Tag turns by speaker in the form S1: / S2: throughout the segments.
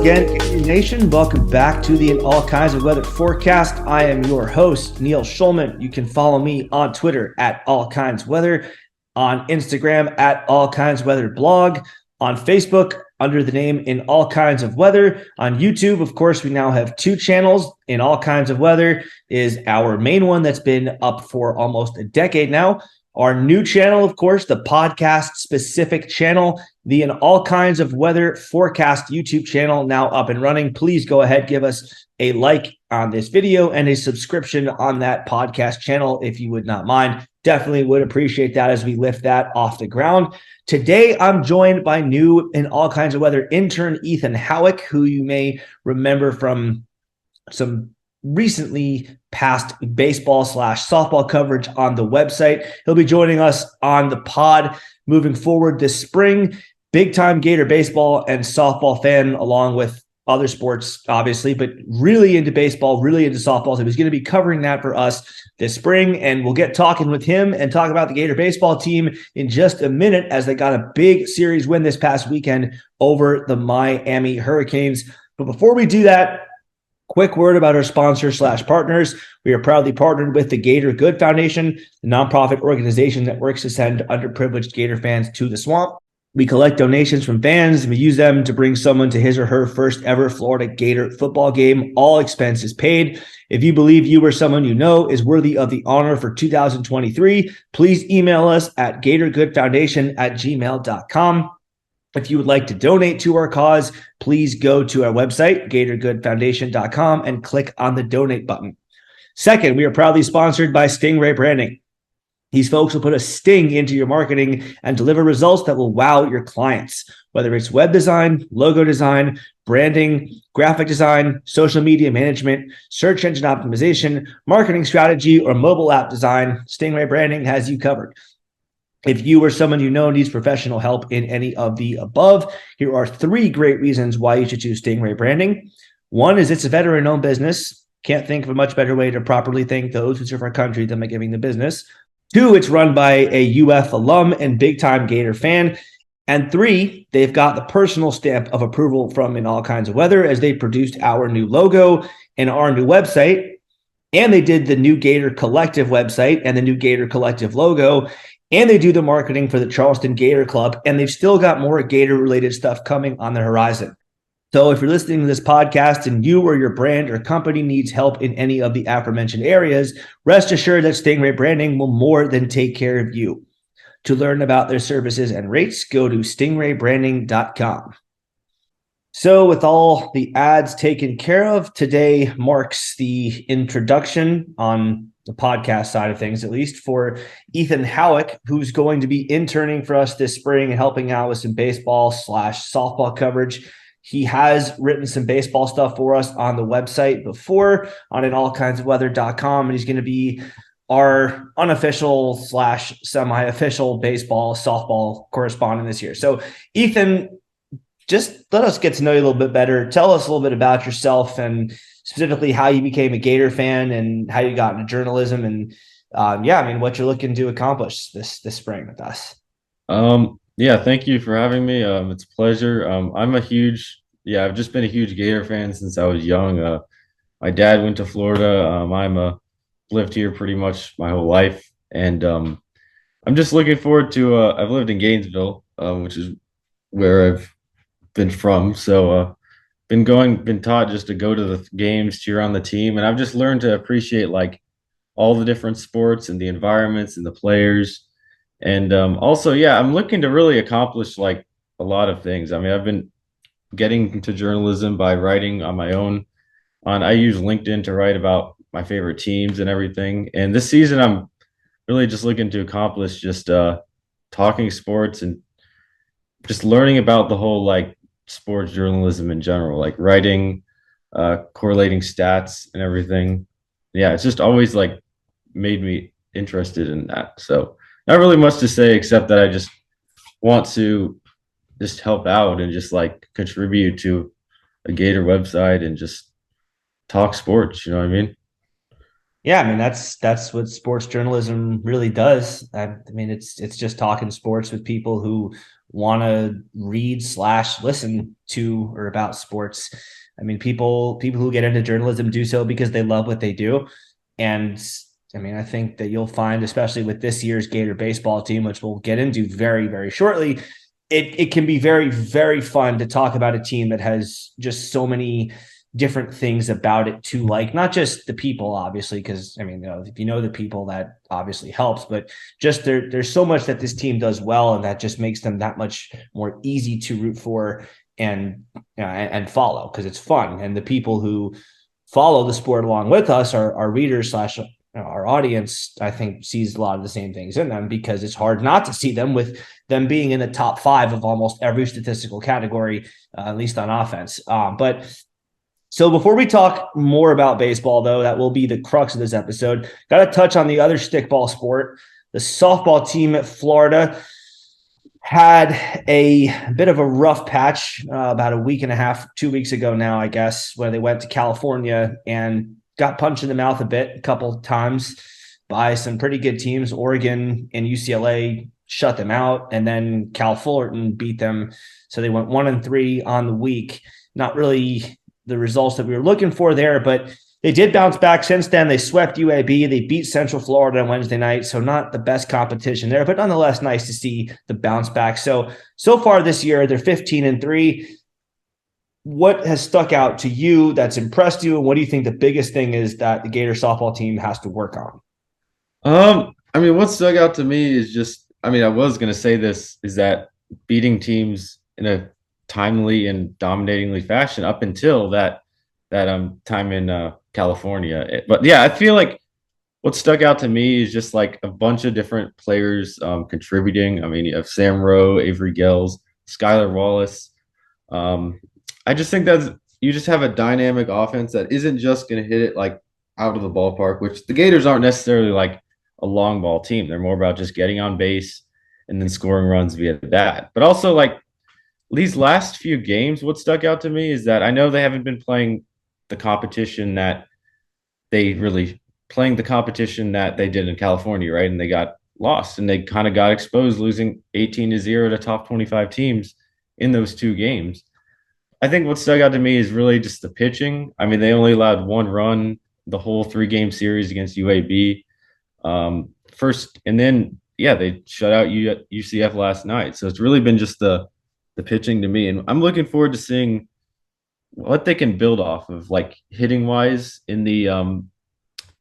S1: again, Gator Nation. Welcome back to the In All Kinds of Weather forecast. I am your host, Neil Schulman. You can follow me on Twitter at All Kinds Weather, on Instagram at All Kinds Weather Blog, on Facebook under the name In All Kinds of Weather. On YouTube, of course, we now have two channels. In All Kinds of Weather is our main one that's been up for almost a decade now. Our new channel, of course, the podcast-specific channel, the In All Kinds of Weather forecast YouTube channel, now up and running. Please go ahead, give us a like on this video and a subscription on that podcast channel if you would not mind. Definitely would appreciate that as we lift that off the ground. Today, I'm joined by new In All Kinds of Weather intern Ethan Howick, who you may remember from some recently past baseball/softball coverage on the website. He'll be joining us on the pod moving forward this spring. Big time Gator baseball and softball fan, along with other sports, obviously, but really into baseball, really into softball. So he's going to be covering that for us this spring, and we'll get talking with him and talk about the Gator baseball team in just a minute, as they got a big series win this past weekend over the Miami Hurricanes. But before we do that, quick word about our sponsors/partners. We are proudly partnered with the Gator Good Foundation, the nonprofit organization that works to send underprivileged Gator fans to the swamp. We collect donations from fans, and we use them to bring someone to his or her first ever Florida Gator football game. All expenses paid. If you believe you or someone you know is worthy of the honor for 2023, please email us at gatorgoodfoundation@gmail.com. If you would like to donate to our cause, please go to our website, gatorgoodfoundation.com, and click on the donate button. Second, we are proudly sponsored by Stingray Branding. These folks will put a sting into your marketing and deliver results that will wow your clients. Whether it's web design, logo design, branding, graphic design, social media management, search engine optimization, marketing strategy, or mobile app design, Stingray Branding has you covered. If you or someone you know needs professional help in any of the above, here are three great reasons why you should choose Stingray Branding. One is it's a veteran-owned business. Can't think of a much better way to properly thank those who serve our country than by giving the business. Two, it's run by a UF alum and big-time Gator fan. And three, they've got the personal stamp of approval from In All Kinds of Weather, as they produced our new logo and our new website. And they did the new Gator Collective website and the new Gator Collective logo. And they do the marketing for the Charleston Gator Club, and they've still got more Gator-related stuff coming on the horizon. So if you're listening to this podcast and you or your brand or company needs help in any of the aforementioned areas, rest assured that Stingray Branding will more than take care of you. To learn about their services and rates, go to stingraybranding.com. So with all the ads taken care of, today marks the introduction on the podcast side of things, at least, for Ethan Howick, who's going to be interning for us this spring and helping out with some baseball/softball coverage. He has written some baseball stuff for us on the website before on inallkindsofweather.com, and he's going to be our unofficial/semi-official baseball softball correspondent this year. So Ethan, just let us get to know you a little bit better. Tell us a little bit about yourself, and specifically how you became a Gator fan and how you got into journalism, and what you're looking to accomplish this spring with us.
S2: Thank you for having me. It's a pleasure. I've just been a huge Gator fan since I was young. My dad went to Florida. Lived here pretty much my whole life, and I'm just looking forward to. I've lived in Gainesville, which is where I've been from. So been taught just to go to the games, cheer on the team, and I've just learned to appreciate like all the different sports and the environments and the players. And I'm looking to really accomplish like a lot of things. I mean, I've been getting into journalism by writing on my own. I use LinkedIn to write about my favorite teams and everything. And this season, I'm really just looking to accomplish just talking sports and just learning about the whole like sports journalism in general, like writing, correlating stats and everything. Yeah, it's just always like made me interested in that. So not really much to say except that I just want to just help out and just like contribute to a Gator website and just talk sports. You know what I mean?
S1: Yeah, I mean that's what sports journalism really does. I mean, it's just talking sports with people who want to read slash listen to or about sports. I mean, people who get into journalism do so because they love what they do. And I mean, I think that you'll find, especially with this year's Gator baseball team, which we'll get into very, very shortly, it can be very, very fun to talk about a team that has just so many different things about it to like, not just the people, obviously, because I mean, if you know the people, that obviously helps, but just there's so much that this team does well, and that just makes them that much more easy to root for and follow, because it's fun. And the people who follow the sport along with us, our readers slash our audience, I think, sees a lot of the same things in them, because it's hard not to see them, with them being in the top 5 of almost every statistical category, at least on offense. But so before we talk more about baseball, though, that will be the crux of this episode, got to touch on the other stickball sport. The softball team at Florida had a bit of a rough patch about a week and a half, 2 weeks ago now, I guess, where they went to California and got punched in the mouth a couple times by some pretty good teams. Oregon and UCLA shut them out, and then Cal Fullerton beat them. So they went 1-3 on the week. Not really the results that we were looking for there, but they did bounce back since then. They swept UAB. They beat Central Florida on Wednesday night, so not the best competition there, but nonetheless nice to see the bounce back. So far this year, they're 15-3. What has stuck out to you that's impressed you, and what do you think the biggest thing is that the Gator softball team has to work on?
S2: I mean, what stuck out to me is just, I mean, I was gonna say this, is that beating teams in a timely and dominatingly fashion up until that time in California. But yeah, I feel like what stuck out to me is just like a bunch of different players contributing. I mean, you have Sam Rowe, Avery Gels, Skylar Wallace. Um, I just think that you just have a dynamic offense that isn't just going to hit it like out of the ballpark, which the Gators aren't necessarily like a long ball team. They're more about just getting on base and then scoring runs via that. But also, like, these last few games, what stuck out to me is that I know they haven't been playing the competition that they really playing the competition that they did in California, right? And they got lost, and they kind of got exposed, losing 18-0 to top 25 teams in those 2 games. I think what stuck out to me is really just the pitching. I mean, they only allowed 1 run the whole 3-game series against UAB. First, and then yeah, they shut out UCF last night. So it's really been just the pitching to me, and I'm looking forward to seeing what they can build off of, like hitting wise in the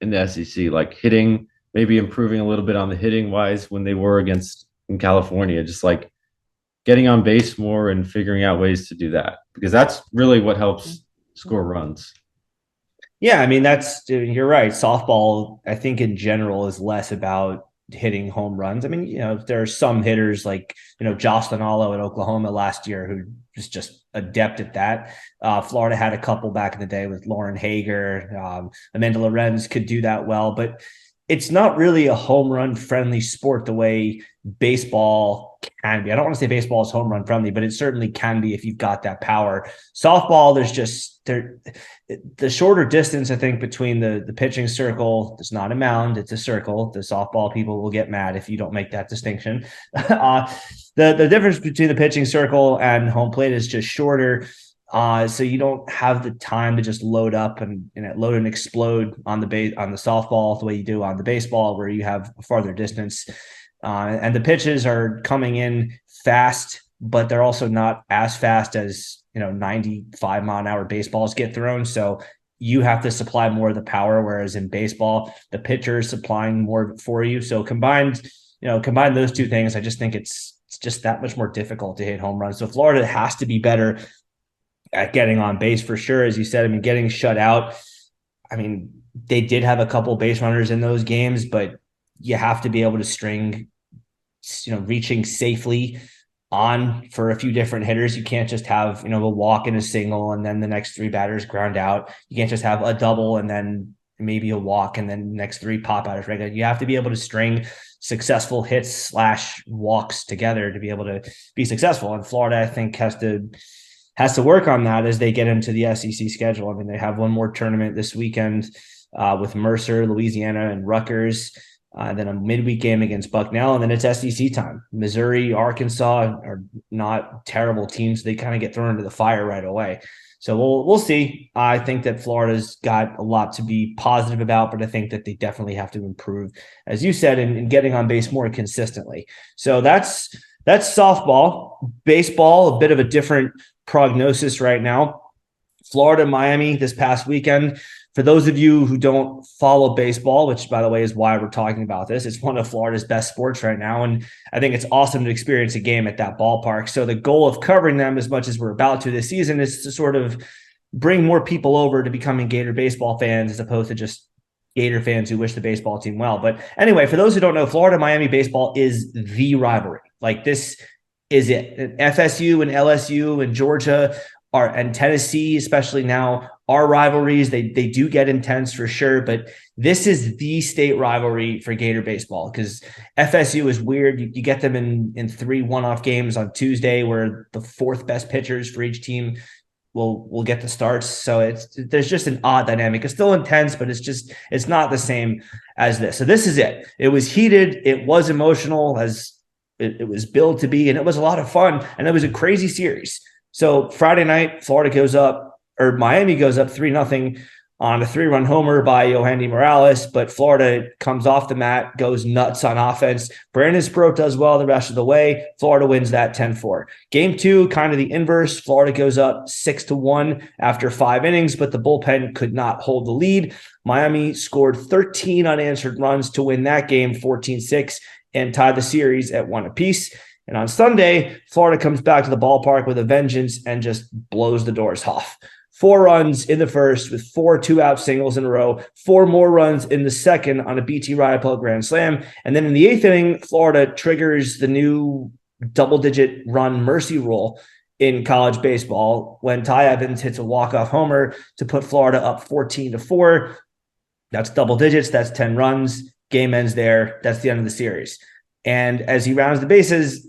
S2: SEC, like hitting, maybe improving a little bit on the hitting wise when they were against in California, just like getting on base more and figuring out ways to do that, because that's really what helps score runs.
S1: Yeah, I mean, you're right. Softball, I think in general, is less about hitting home runs. I mean, there are some hitters like, Jocelyn Allo at Oklahoma last year who was just adept at that. Florida had a couple back in the day with Lauren Hager. Amanda Lorenz could do that well, but it's not really a home run friendly sport the way baseball can be. I don't want to say baseball is home run friendly, but it certainly can be if you've got that power. Softball, the shorter distance, I think, between the pitching circle. It's not a mound, it's a circle. The softball people will get mad if you don't make that distinction. The difference between the pitching circle and home plate is just shorter. So you don't have the time to just load up and load and explode on the softball the way you do on the baseball, where you have a farther distance. And the pitches are coming in fast, but they're also not as fast as 95-mile-an-hour baseballs get thrown. So you have to supply more of the power, whereas in baseball, the pitcher is supplying more for you. So combine those two things, I just think it's just that much more difficult to hit home runs. So Florida has to be better at getting on base for sure. As you said, I mean, getting shut out. I mean, they did have a couple base runners in those games, but you have to be able to string, reaching safely on for a few different hitters. You can't just have, a walk and a single and then the next 3 batters ground out. You can't just have a double and then maybe a walk and then the next 3 pop out as regular. You have to be able to string successful hits / walks together to be able to be successful. And Florida, I think, has to work on that as they get into the SEC schedule. I mean, they have one more tournament this weekend with Mercer, Louisiana, and Rutgers. Then a midweek game against Bucknell, and then it's SEC time. Missouri, Arkansas are not terrible teams. They kind of get thrown into the fire right away. So we'll see. I think that Florida's got a lot to be positive about, but I think that they definitely have to improve, as you said, in getting on base more consistently. So that's softball. Baseball, a bit of a different prognosis right now. Florida, Miami this past weekend. For those of you who don't follow baseball, which by the way is why we're talking about this, it's one of Florida's best sports right now. And I think it's awesome to experience a game at that ballpark. So the goal of covering them as much as we're about to this season is to sort of bring more people over to becoming Gator baseball fans as opposed to just Gator fans who wish the baseball team well. But anyway, for those who don't know, Florida Miami baseball is the rivalry. Like this is it. FSU and LSU and Georgia and Tennessee, especially now, are rivalries. They do get intense for sure, but this is the state rivalry for Gator baseball because FSU is weird. You get them in 3 one-off games on Tuesday where the 4th best pitchers for each team will get the starts. So there's just an odd dynamic. It's still intense, but it's not the same as this. So this is it. It was heated. It was emotional as it was billed to be, and it was a lot of fun, and it was a crazy series. So Friday night, Miami goes up 3-0 on a 3-run homer by Yohandy Morales, but Florida comes off the mat, goes nuts on offense. Brandon Sproat does well the rest of the way. Florida wins that 10-4. Game 2, kind of the inverse. Florida goes up 6-1 after 5 innings, but the bullpen could not hold the lead. Miami scored 13 unanswered runs to win that game 14-6 and tie the series at 1 apiece. And on Sunday, Florida comes back to the ballpark with a vengeance and just blows the doors off. 4 runs in the first with 4 2-out singles in a row, 4 more runs in the second on a BT Riot grand slam. And then in the 8th inning, Florida triggers the new double-digit run mercy rule in college baseball when Ty Evans hits a walk-off homer to put Florida up 14-4. That's double digits. That's 10 runs. Game ends there. That's the end of the series. And as he rounds the bases,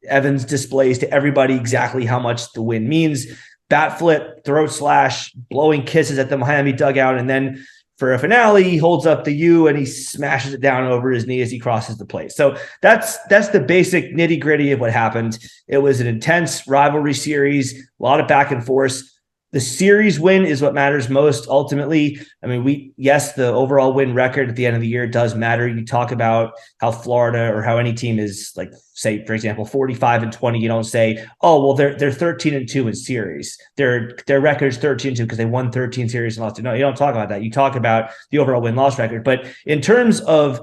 S1: Evans displays to everybody exactly how much the win means. Bat flip, throat slash, blowing kisses at the Miami dugout. And then for a finale, he holds up the U and he smashes it down over his knee as he crosses the plate. So that's the basic nitty gritty of what happened. It was an intense rivalry series, a lot of back and forth. The series win is what matters most ultimately. I mean, the overall win record at the end of the year does matter. You talk about how Florida or how any team is, like, say, for example, 45-20. You don't say, oh, well, they're 13-2 in series. Their record's 13-2 because they won 13 series and lost. No, you don't talk about that. You talk about the overall win-loss record. But in terms of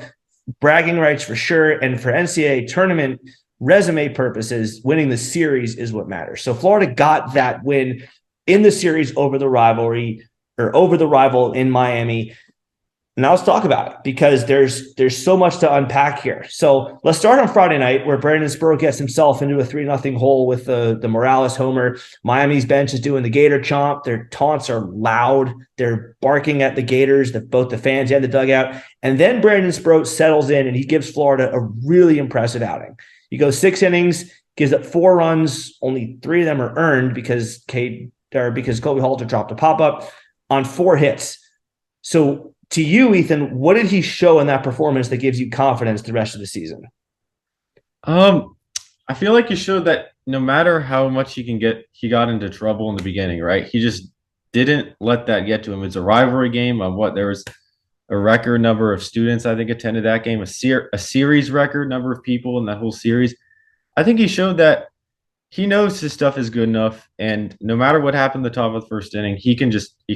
S1: bragging rights for sure, and for NCAA tournament resume purposes, winning the series is what matters. So Florida got that win in the series over the rival in Miami. Now let's talk about it because there's so much to unpack here. So let's start on Friday night where Brandon Sproat gets himself into a 3-0 hole with the Morales homer. Miami's bench is doing the Gator chomp. Their taunts are loud. They're barking at the Gators, both the fans and the dugout. And then Brandon Sproat settles in and he gives Florida a really impressive outing. He goes 6 innings, gives up 4 runs. Only 3 of them are earned because Kobe Halter dropped a pop-up on 4 hits. So to you, Ethan, what did he show in that performance that gives you confidence the rest of the season?
S2: I feel like he showed that no matter how much he can get, he got into trouble in the beginning, right? He just didn't let that get to him. It's a rivalry game. There was a record number of students, I think, attended that game, a series record number of people in that whole series. I think he showed that he knows his stuff is good enough, and no matter what happened at the top of the first inning, he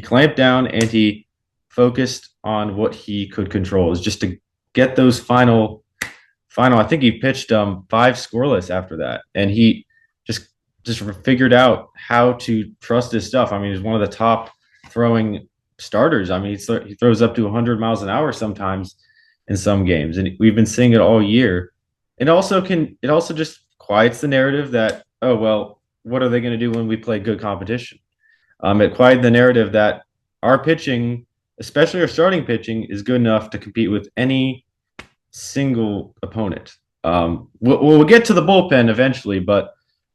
S2: clamped down and he focused on what he could control, is just to get those final. I think he pitched 5 scoreless after that, and he just figured out how to trust his stuff. I mean, he's one of the top throwing starters. I mean, he throws up to 100 miles an hour sometimes in some games, and we've been seeing it all year. It also just quiets the narrative that, oh, well, what are they going to do when we play good competition? It quieted the narrative that our pitching, especially our starting pitching, is good enough to compete with any single opponent. We'll get to the bullpen eventually, but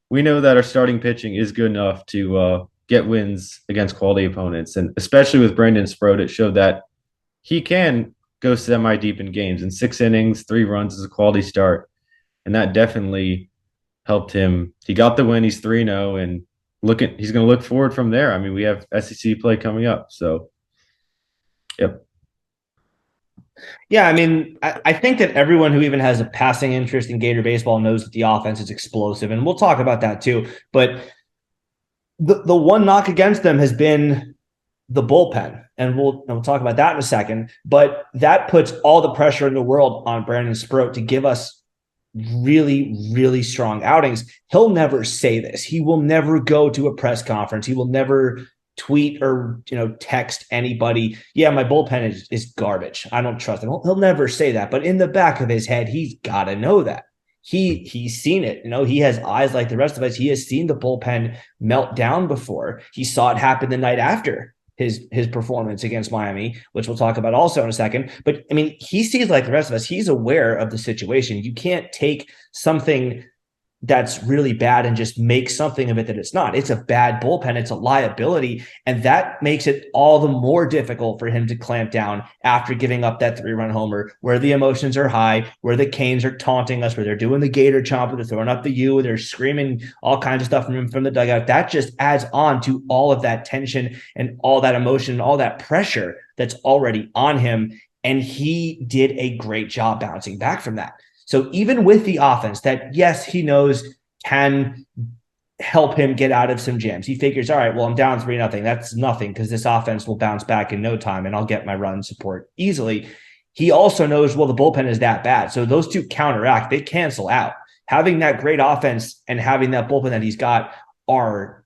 S2: we know that our starting pitching is good enough to get wins against quality opponents. And especially with Brandon Sproat, it showed that he can go semi deep in games. In 6 innings, 3 runs is a quality start, and that definitely helped him. He got the win. He's 3-0, and he's going to look forward from there. I mean, we have SEC play coming up, so yep.
S1: Yeah, I mean, I think that everyone who even has a passing interest in Gator baseball knows that the offense is explosive, and we'll talk about that too. But the one knock against them has been the bullpen, and we'll talk about that in a second. But that puts all the pressure in the world on Brandon Sproat to give us really, really strong outings. He'll never say this. He will never go to a press conference. He will never tweet or text anybody, yeah, my bullpen is garbage, I don't trust him. He'll never say that, but in the back of his head, he's got to know that he's seen it. He has eyes like the rest of us. He has seen the bullpen melt down before. He saw it happen the night after his performance against Miami, which we'll talk about also in a second. But I mean, he sees like the rest of us. He's aware of the situation. You can't take something that's really bad and just make something of it that it's not. It's a bad bullpen. It's a liability. And that makes it all the more difficult for him to clamp down after giving up that 3-run homer, where the emotions are high, where the Canes are taunting us, where they're doing the Gator chomp, they're throwing up the U, they're screaming all kinds of stuff from the dugout. That just adds on to all of that tension and all that emotion and all that pressure that's already on him. And he did a great job bouncing back from that. So even with the offense that, yes, he knows can help him get out of some jams, he figures, all right, well, I'm down 3-0. That's nothing because this offense will bounce back in no time and I'll get my run support easily. He also knows, well, the bullpen is that bad. So those two counteract, they cancel out. Having that great offense and having that bullpen that he's got are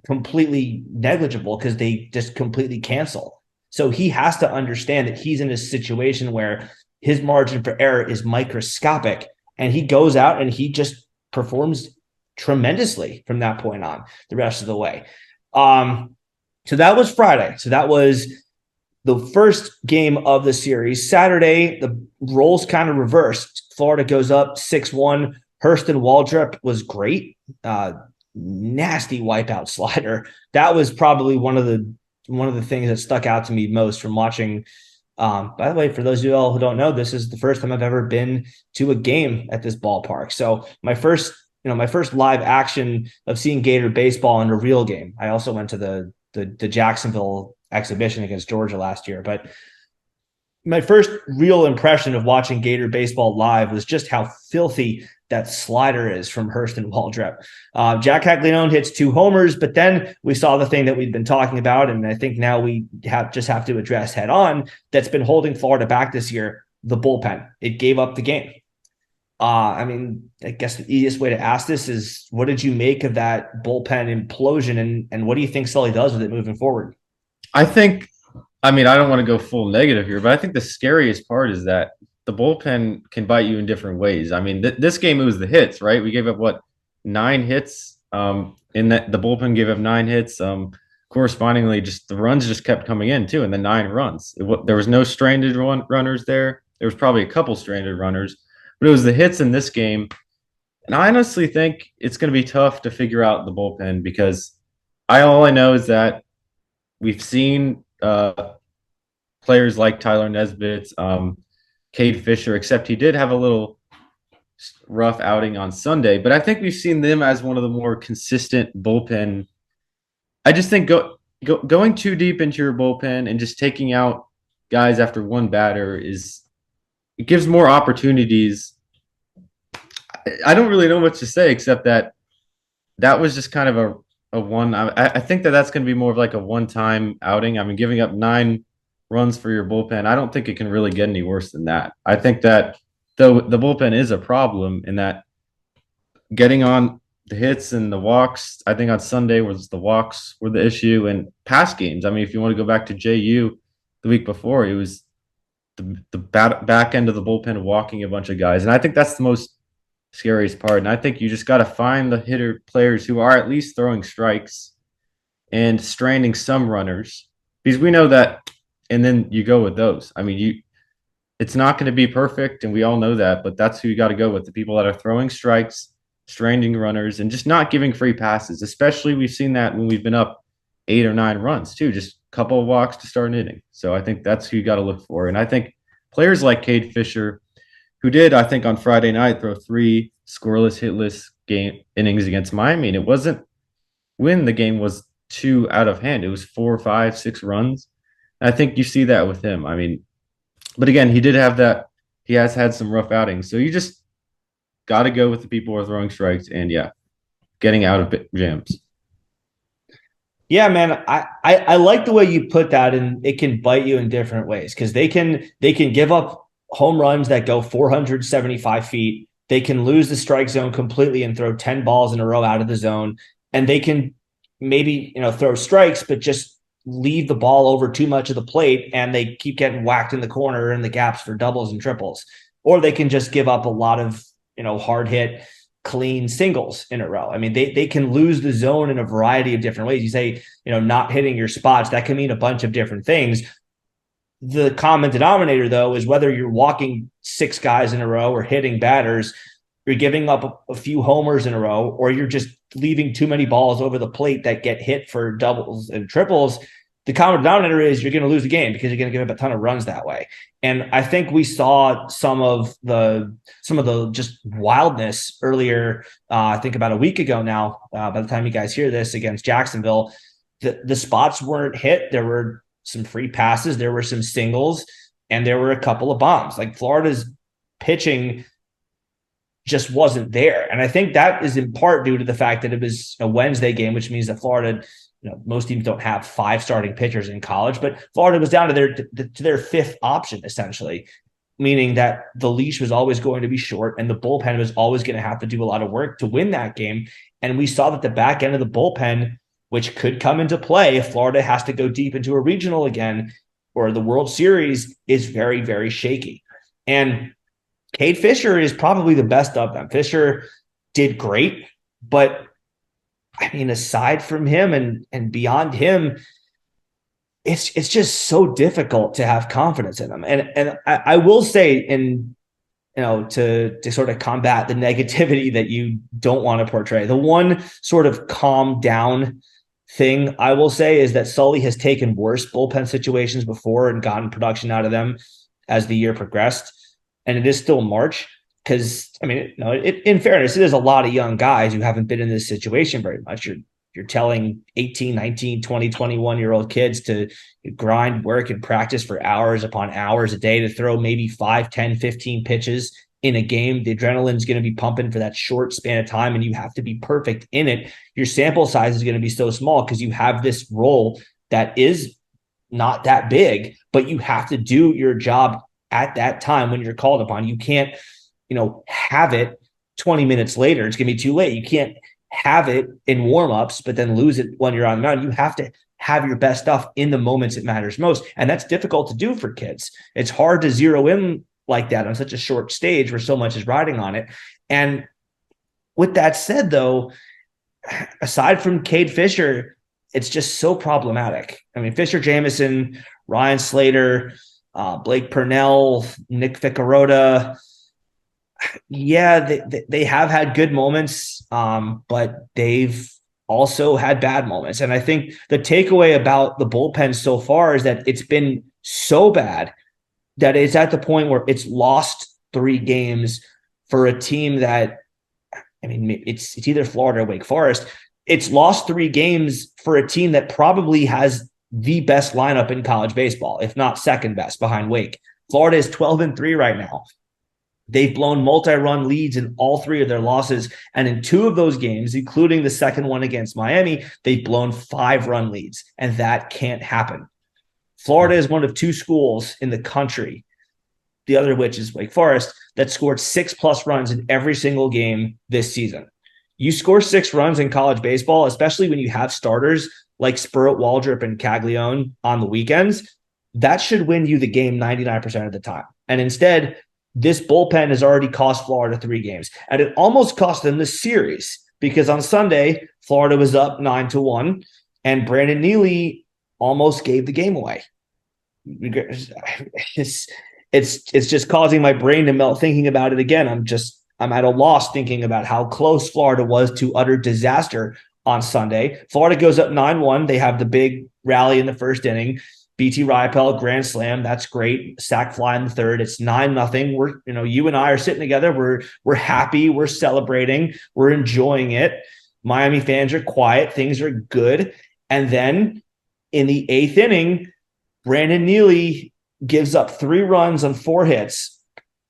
S1: completely negligible because they just completely cancel. So he has to understand that he's in a situation where his margin for error is microscopic, and he goes out and he just performs tremendously from that point on the rest of the way. So that was Friday. So that was the first game of the series. Saturday, the roles kind of reversed. Florida goes up 6-1. Hurston Waldrep was great. Nasty wipeout slider. That was probably one of the things that stuck out to me most from watching. By the way, for those of you all who don't know, this is the first time I've ever been to a game at this ballpark. So my first live action of seeing Gator baseball in a real game. I also went to the Jacksonville exhibition against Georgia last year, but my first real impression of watching Gator baseball live was just how filthy that slider is from Hurston Waldrep. Jack Caglianone hits 2 homers, but then we saw the thing that we've been talking about, and I think now we have to address head on, that's been holding Florida back this year, the bullpen. It gave up the game. I mean, I guess the easiest way to ask this is, what did you make of that bullpen implosion, and what do you think Sully does with it moving forward?
S2: I don't want to go full negative here, but I think the scariest part is that the bullpen can bite you in different ways. I mean, this game, it was the hits, right? We gave up 9 hits. In that the bullpen gave up 9 hits. Correspondingly, just the runs just kept coming in too, and the 9 runs. There was no stranded runners there. There was probably a couple stranded runners, but it was the hits in this game. And I honestly think it's going to be tough to figure out the bullpen because all I know is that we've seen players like Tyler Nesbitt, Cade Fisher, except he did have a little rough outing on Sunday. But I think we've seen them as one of the more consistent bullpen. I just think going too deep into your bullpen and just taking out guys after one batter it gives more opportunities. I don't really know what to say except that was just kind of a one. I think that's going to be more of like a one-time outing. I mean, giving up 9 runs for your bullpen, I don't think it can really get any worse than that. I think that though the bullpen is a problem in that getting on the hits and the walks, I think on Sunday was the walks were the issue, and past games. I mean, if you want to go back to JU the week before, it was the back end of the bullpen walking a bunch of guys. And I think that's the most scariest part. And I think you just got to find the players who are at least throwing strikes and stranding some runners, because we know that. And then you go with those. I mean, it's not going to be perfect, and we all know that, but that's who you got to go with, the people that are throwing strikes, stranding runners, and just not giving free passes. Especially we've seen that when we've been up 8 or 9 runs too, just a couple of walks to start an inning. So I think that's who you got to look for. And I think players like Cade Fisher, who did, I think, on Friday night throw three scoreless, hitless game innings against Miami, and it wasn't when the game was too out of hand. It was 4, 5, 6 runs. And I think you see that with him. I mean, but again, he did have that. He has had some rough outings, so you just got to go with the people who are throwing strikes, and yeah, getting out of jams.
S1: Yeah, man, I like the way you put that, and it can bite you in different ways because they can give up home runs that go 475 feet. They can lose the strike zone completely and throw 10 balls in a row out of the zone, and they can maybe throw strikes, but just leave the ball over too much of the plate, and they keep getting whacked in the corner and the gaps for doubles and triples, or they can just give up a lot of hard hit clean singles in a row. I mean, they can lose the zone in a variety of different ways. You say, not hitting your spots, that can mean a bunch of different things. The common denominator, though, is whether you're walking six guys in a row or hitting batters, you're giving up a few homers in a row, or you're just leaving too many balls over the plate that get hit for doubles and triples. The common denominator is you're going to lose the game because you're going to give up a ton of runs that way. And I think we saw some of the just wildness earlier. I think about a week ago now. By the time you guys hear this, against Jacksonville, the spots weren't hit. There were some free passes, there were some singles, and there were a couple of bombs. Like, Florida's pitching just wasn't there, and I think that is in part due to the fact that it was a Wednesday game, which means that Florida. Most teams don't have 5 starting pitchers in college, but Florida was down to their fifth option, essentially, meaning that the leash was always going to be short and the bullpen was always going to have to do a lot of work to win that game. And we saw that the back end of the bullpen, which could come into play if Florida has to go deep into a regional again or the World Series, is very, very shaky. And Cade Fisher is probably the best of them. Fisher did great, but I mean, aside from him and beyond him, it's just so difficult to have confidence in them. And I will say, to sort of combat the negativity that you don't want to portray, the one sort of calm down thing I will say is that Sully has taken worse bullpen situations before and gotten production out of them as the year progressed. And it is still March. Because, I mean, in fairness, there's a lot of young guys who haven't been in this situation very much. You're telling 18, 19, 20, 21-year-old kids to grind, work, and practice for hours upon hours a day to throw maybe 5, 10, 15 pitches in a game. The adrenaline's going to be pumping for that short span of time, and you have to be perfect in it. Your sample size is going to be so small because you have this role that is not that big, but you have to do your job at that time when you're called upon. You can't have it 20 minutes later. It's going to be too late. You can't have it in warmups, but then lose it when you're on the mound. You have to have your best stuff in the moments it matters most. And that's difficult to do for kids. It's hard to zero in like that on such a short stage where so much is riding on it. And with that said, though, aside from Cade Fisher, it's just so problematic. I mean, Fisher Jameson, Ryan Slater, Blake Purnell, Nick Ficarota, yeah, they have had good moments, but they've also had bad moments. And I think the takeaway about the bullpen so far is that it's been so bad that it's at the point where it's lost 3 games for a team that, I mean, it's either Florida or Wake Forest. It's lost 3 games for a team that probably has the best lineup in college baseball, if not second best behind Wake. Florida is 12-3 right now. They've blown multi-run leads in all 3 of their losses. And in 2 of those games, including the second one against Miami, they've blown 5-run leads. And that can't happen. Florida is one of 2 schools in the country, the other of which is Wake Forest, that scored 6+ runs in every single game this season. You score 6 runs in college baseball, especially when you have starters like Spurritt, Waldrop, and Caglione on the weekends, that should win you the game 99% of the time. And instead, this bullpen has already cost Florida 3 games. And it almost cost them the series because on Sunday, Florida was up 9-1, and Brandon Neely almost gave the game away. It's just causing my brain to melt thinking about it again. I'm at a loss thinking about how close Florida was to utter disaster on Sunday. Florida goes up 9-1. They have the big rally in the first inning. BT Rypel, grand slam. That's great. Sack fly in the third. It's 9-0. We're, you and I are sitting together. We're happy. We're celebrating. We're enjoying it. Miami fans are quiet. Things are good. And then in the 8th inning, Brandon Neely gives up 3 runs on 4 hits.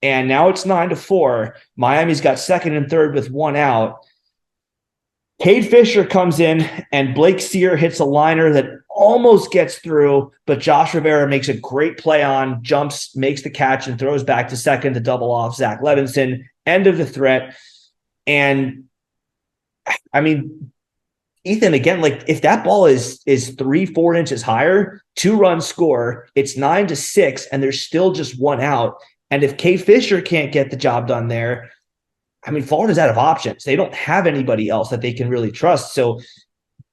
S1: And now it's 9-4. Miami's got second and third with 1 out. Cade Fisher comes in and Blake Sear hits a liner that almost gets through, but Josh Rivera makes a great play on, jumps, makes the catch, and throws back to second to double off Zach Levinson. End of the threat. And I mean, Ethan, again, like if that ball is 3-4 inches higher, 2-run score, it's 9-6, and there's still just 1 out. And if Cade Fisher can't get the job done there, I mean, Florida's out of options. They don't have anybody else that they can really trust. So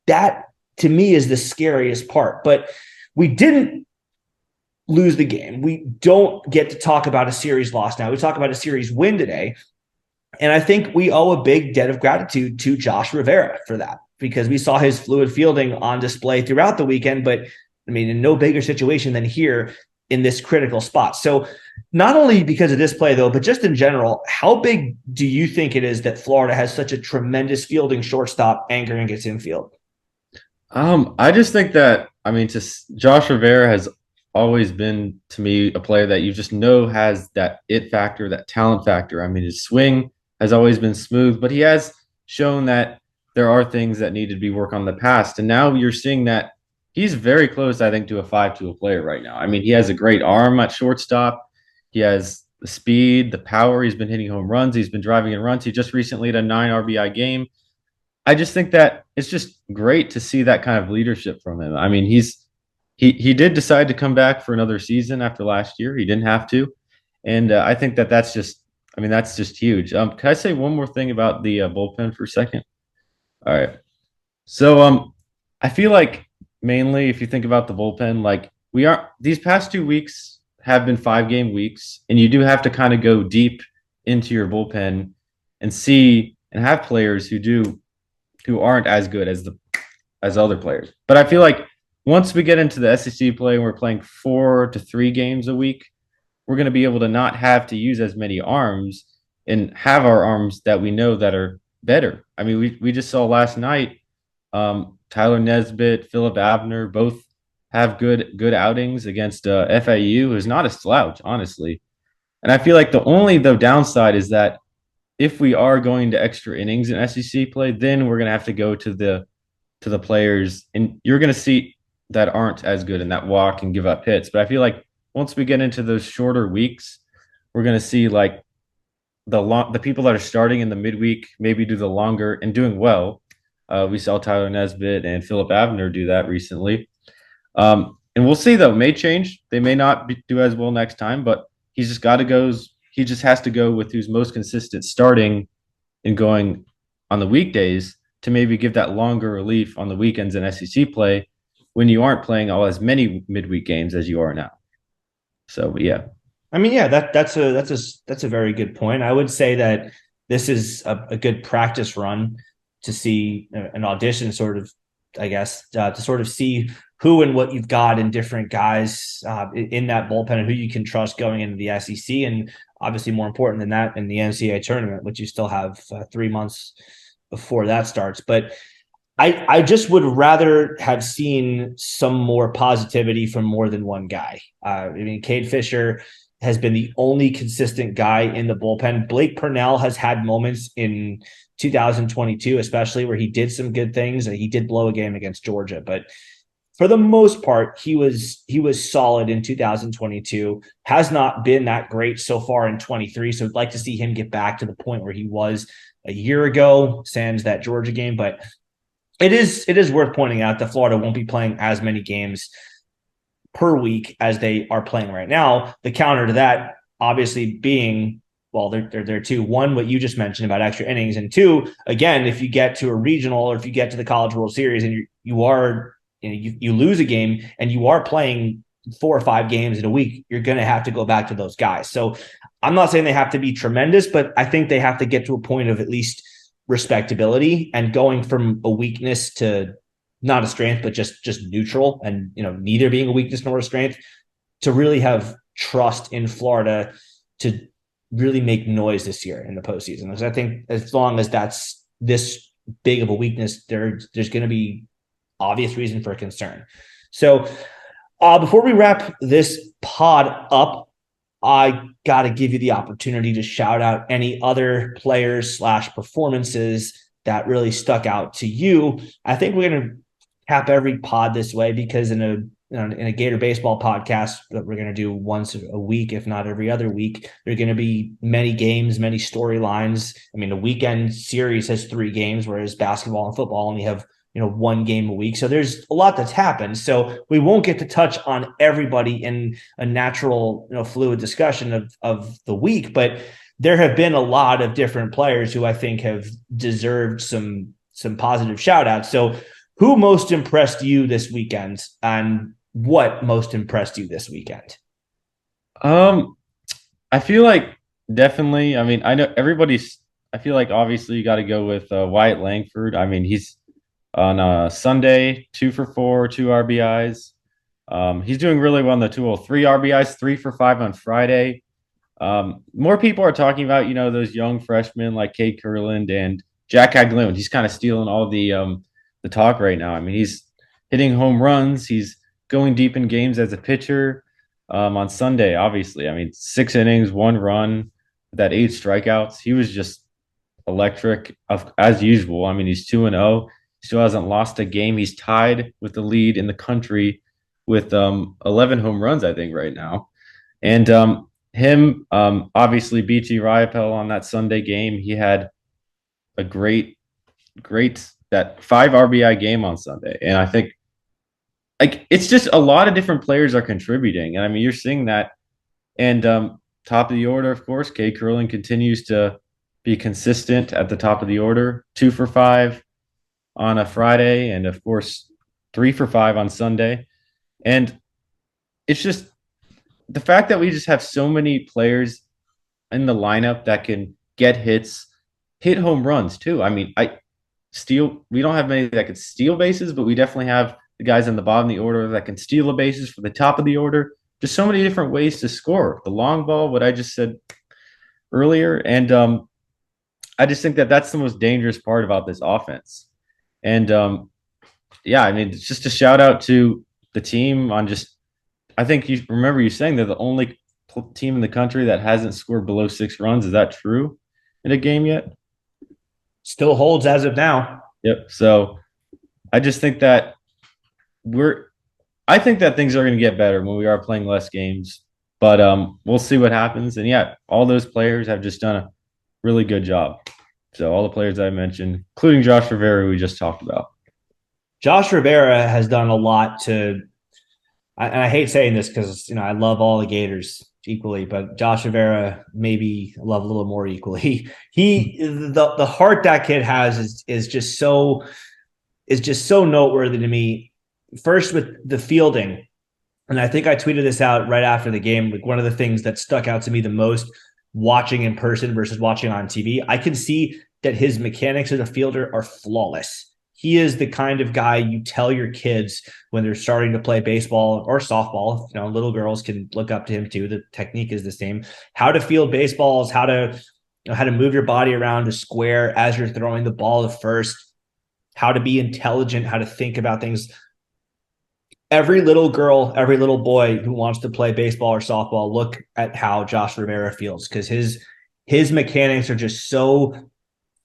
S1: that, to me, is the scariest part. But we didn't lose the game. We don't get to talk about a series loss now. We talk about a series win today. And I think we owe a big debt of gratitude to Josh Rivera for that, because we saw his fluid fielding on display throughout the weekend. But, I mean, in no bigger situation than here in this critical spot. So not only because of this play, though, but just in general, how big do you think it is that Florida has such a tremendous fielding shortstop anchoring its infield?
S2: I just think that, I mean, Josh Rivera has always been, to me, a player that you just know has that it factor, that talent factor. I mean, his swing has always been smooth, but he has shown that there are things that need to be worked on in the past. And now you're seeing that he's very close, I think, to a 5-tool player right now. I mean, he has a great arm at shortstop. He has the speed, the power. He's been hitting home runs. He's been driving in runs. He just recently had a 9 RBI game. I just think that it's just great to see that kind of leadership from him. I mean, he did decide to come back for another season after last year. He didn't have to. And I think that that's just, I mean, that's just huge. Can I say one more thing about the bullpen for a second? All right. So I feel like mainly if you think about the bullpen, like these past 2 weeks have been 5-game weeks, and you do have to kind of go deep into your bullpen and see and have players who aren't as good as other players. But I feel like once we get into the SEC play and we're playing 4 to 3 games a week, we're going to be able to not have to use as many arms and have our arms that we know that are better. I mean, we just saw last night, Tyler Nesbitt, Philip Abner both have good outings against FAU, who's not a slouch, honestly. And I feel like the only downside is that if we are going to extra innings in SEC play, then we're going to have to go to the players, and you're going to see that aren't as good and that walk and give up hits. But I feel like once we get into those shorter weeks, we're going to see like the people that are starting in the midweek maybe do the longer and doing well. We saw Tyler Nesbitt and Philip Abner do that recently. And we'll see, though. It may change. They may not do as well next time, but he's just got to go. He just has to go with who's most consistent starting and going on the weekdays to maybe give that longer relief on the weekends in SEC play when you aren't playing all as many midweek games as you are now. So, yeah.
S1: I mean, yeah, that's a very good point. I would say that this is a good practice run to see an audition, sort of, I guess, to sort of see who and what you've got in different guys in that bullpen and who you can trust going into the SEC. And obviously more important than that in the NCAA tournament, which you still have 3 months before that starts. But I just would rather have seen some more positivity from more than one guy. I mean, Cade Fisher has been the only consistent guy in the bullpen. Blake Purnell has had moments in 2022, especially where he did some good things. He did blow a game against Georgia, but for the most part, he was solid in 2022, has not been that great so far in 23. So I'd like to see him get back to the point where he was a year ago, sans that Georgia game. But it is worth pointing out that Florida won't be playing as many games per week as they are playing right now. The counter to that, obviously, being, well, they're two. One, what you just mentioned about extra innings, and two, again, if you get to a regional or if you get to the College World Series and you lose a game and you are playing 4 or 5 games in a week, you're going to have to go back to those guys. So I'm not saying they have to be tremendous, but I think they have to get to a point of at least respectability, and going from a weakness to not a strength, but just neutral, and neither being a weakness nor a strength, to really have trust in Florida to really make noise this year in the postseason. Because I think as long as that's this big of a weakness, there's going to be obvious reason for concern. So before we wrap this pod up, I got to give you the opportunity to shout out any other players / performances that really stuck out to you. I think we're going to cap every pod this way, because in a Gator baseball podcast that we're going to do once a week, if not every other week, there are going to be many games, many storylines. I mean, the weekend series has 3 games, whereas basketball and football only have 1 game a week. So there's a lot that's happened. So we won't get to touch on everybody in a natural, fluid discussion of the week, but there have been a lot of different players who I think have deserved some positive shout outs. So who most impressed you this weekend, and what most impressed you this weekend?
S2: I feel like definitely. I mean, I know everybody's. I feel like obviously you got to go with Wyatt Langford. I mean, he's on Sunday 2 for 4, 2 RBIs. He's doing really well on the 203 RBIs, 3 for 5 on Friday. More people are talking about those young freshmen like Cade Kurland and Jack Haglund. He's kind of stealing all the talk right now. I mean, he's hitting home runs. He's going deep in games as a pitcher. On Sunday, obviously, I mean, 6 innings, 1 run, that 8 strikeouts. He was just electric as usual. I mean, he's 2-0. Still hasn't lost a game. He's tied with the lead in the country with 11 home runs, I think, right now. And him, obviously, BT Riopel on that Sunday game, he had a great that 5 RBI game on Sunday. And I think it's just a lot of different players are contributing. And I mean, you're seeing that. And top of the order, of course, Cade Kurland continues to be consistent at the top of the order, 2 for 5 on a Friday, and of course 3 for 5 on Sunday. And it's just the fact that we just have so many players in the lineup that can get hits, hit home runs too. I mean, we don't have many that could steal bases, but we definitely have the guys on the bottom of the order that can steal the bases for the top of the order. Just so many different ways to score. The long ball, what I just said earlier, and I just think that that's the most dangerous part about this offense. And yeah, I mean, it's just a shout out to the team on just. I think you remember you saying they're the only team in the country that hasn't scored below 6 runs. Is that true in a game yet?
S1: Still holds as of now.
S2: Yep. So I just think that I think that things are going to get better when we are playing less games, but we'll see what happens. And yeah, all those players have just done a really good job. So all the players I mentioned, including Josh Rivera, who we just talked about.
S1: Josh Rivera has done a lot to, and I hate saying this because I love all the Gators equally, but Josh Rivera maybe love a little more equally. The heart that kid has is just so noteworthy to me. First with the fielding, and I think I tweeted this out right after the game. Like, one of the things that stuck out to me the most watching in person versus watching on TV, I can see that his mechanics as a fielder are flawless. He is the kind of guy you tell your kids when they're starting to play baseball or softball. Little girls can look up to him too. The technique is the same. How to field baseballs, how to move your body around to square as you're throwing the ball to first, how to be intelligent, how to think about things. Every little girl, every little boy who wants to play baseball or softball, look at how Josh Rivera feels, because his mechanics are just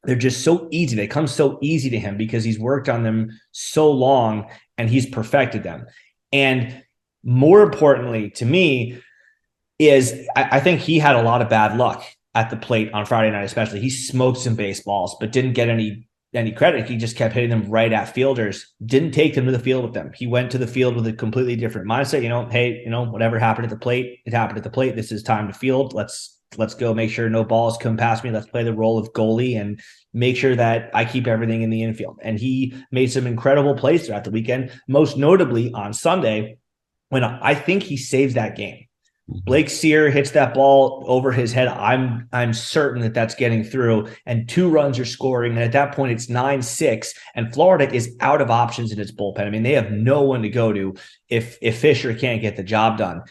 S1: they're just so easy. They come so easy to him because he's worked on them so long and he's perfected them. And more importantly to me is I think he had a lot of bad luck at the plate on Friday night, especially. He smoked some baseballs, but didn't get any credit. He just kept hitting them right at fielders, didn't take them to the field with them. He went to the field with a completely different mindset. Hey, whatever happened at the plate, it happened at the plate. This is time to field. Let's go make sure no balls come past me. Let's play the role of goalie and make sure that I keep everything in the infield. And he made some incredible plays throughout the weekend, most notably on Sunday, when I think he saves that game. Blake Sear hits that ball over his head. I'm certain that that's getting through, and 2 runs are scoring. And at that point, it's 9-6, and Florida is out of options in its bullpen. I mean, they have no one to go to if Fisher can't get the job done,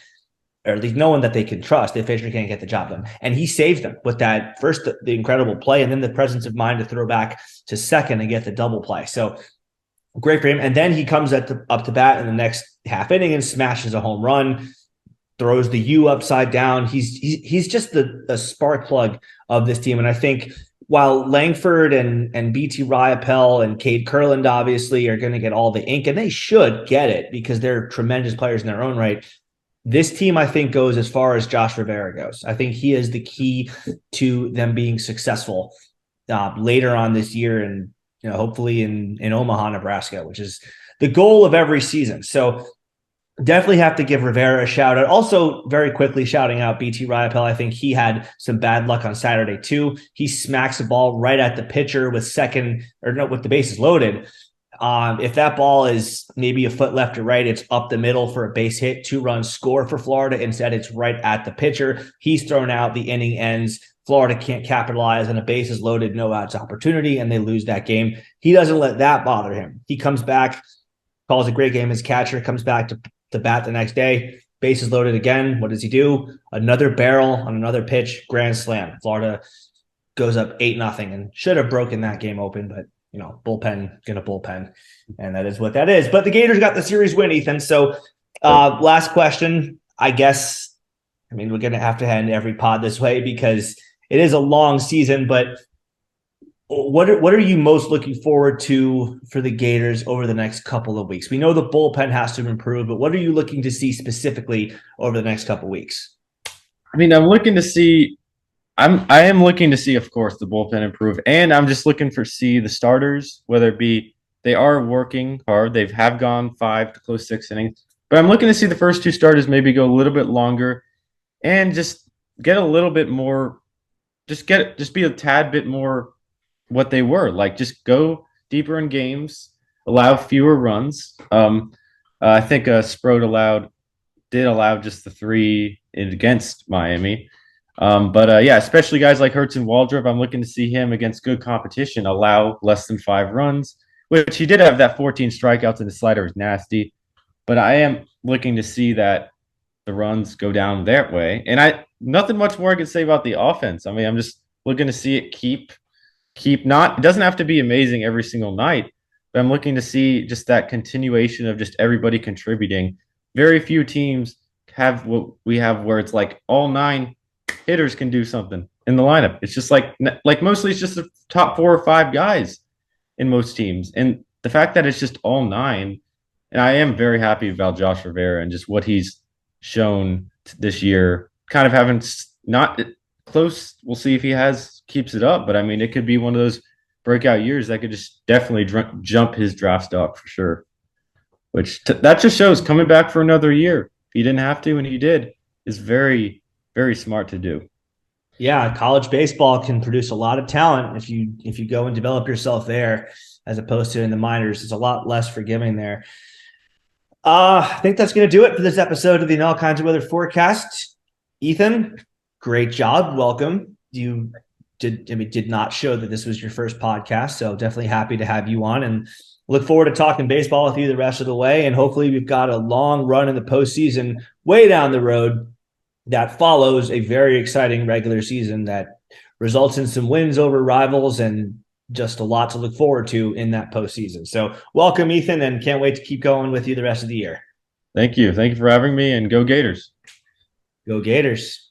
S1: or at least no one that they can trust if Fisher can't get the job done. And he saved them with that first, the incredible play, and then the presence of mind to throw back to second and get the double play. So great for him. And then he comes up to bat in the next half inning and smashes a home run, throws the U upside down. He's just the spark plug of this team. And I think while Langford and BT Riopelle and Cade Kurland obviously are going to get all the ink, and they should get it because they're tremendous players in their own right, this team, I think, goes as far as Josh Rivera goes. I think he is the key to them being successful later on this year, and hopefully in Omaha, Nebraska, which is the goal of every season. So definitely have to give Rivera a shout out. Also, very quickly shouting out BT Riopelle. I think he had some bad luck on Saturday too. He smacks a ball right at the pitcher with the bases loaded. If that ball is maybe a foot left or right, it's up the middle for a base hit, 2-run score for Florida. Instead, it's right at the pitcher. He's thrown out. The inning ends. Florida can't capitalize on a bases loaded, no outs opportunity, and they lose that game. He doesn't let that bother him. He comes back, calls a great game as catcher, comes back to bat the next day, bases loaded again. What does he do? Another barrel on another pitch, grand slam. Florida goes up 8-0 and should have broken that game open, but bullpen, gonna bullpen, and that is what that is. But the Gators got the series win, Ethan. So last question, I guess. I mean, we're gonna have to end every pod this way because it is a long season, but what are you most looking forward to for the Gators over the next couple of weeks? We know the bullpen has to improve, but what are you looking to see specifically over the next couple of weeks?
S2: I mean, I am looking to see, of course, the bullpen improve, and I'm just looking for see the starters, whether it be they are working hard, they have gone 5 to close 6 innings, but I'm looking to see the first 2 starters maybe go a little bit longer and just get a little bit more, just be a tad bit more what they were, like just go deeper in games, allow fewer runs. I think Sproat did allow just the 3 against Miami. But especially guys like Hurts and Waldrop, I'm looking to see him against good competition allow less than 5 runs, which he did have that 14 strikeouts and the slider was nasty. But I am looking to see that the runs go down that way. And nothing much more I can say about the offense. I mean, I'm just looking to see it keep not, it doesn't have to be amazing every single night, but I'm looking to see just that continuation of just everybody contributing. Very few teams have what we have where it's like all 9 hitters can do something in the lineup. It's just like mostly it's just the top 4 or 5 guys in most teams. And the fact that it's just all 9, and I am very happy about Josh Rivera and just what he's shown this year, kind of having not close. We'll see if he keeps it up, but I mean, it could be one of those breakout years that could just definitely jump his draft stock for sure. Which that just shows coming back for another year. He didn't have to, and he did. Is very, very smart to do.
S1: Yeah, college baseball can produce a lot of talent if you go and develop yourself there, as opposed to in the minors. It's a lot less forgiving there. I think that's going to do it for this episode of the All Kinds of Weather Forecast. Ethan, great job. Welcome. You did not show that this was your first podcast, so definitely happy to have you on and look forward to talking baseball with you the rest of the way. And hopefully we've got a long run in the postseason way down the road that follows a very exciting regular season that results in some wins over rivals and just a lot to look forward to in that postseason. So welcome, Ethan, and can't wait to keep going with you the rest of the year.
S2: Thank you. Thank you for having me, and go Gators.
S1: Go Gators.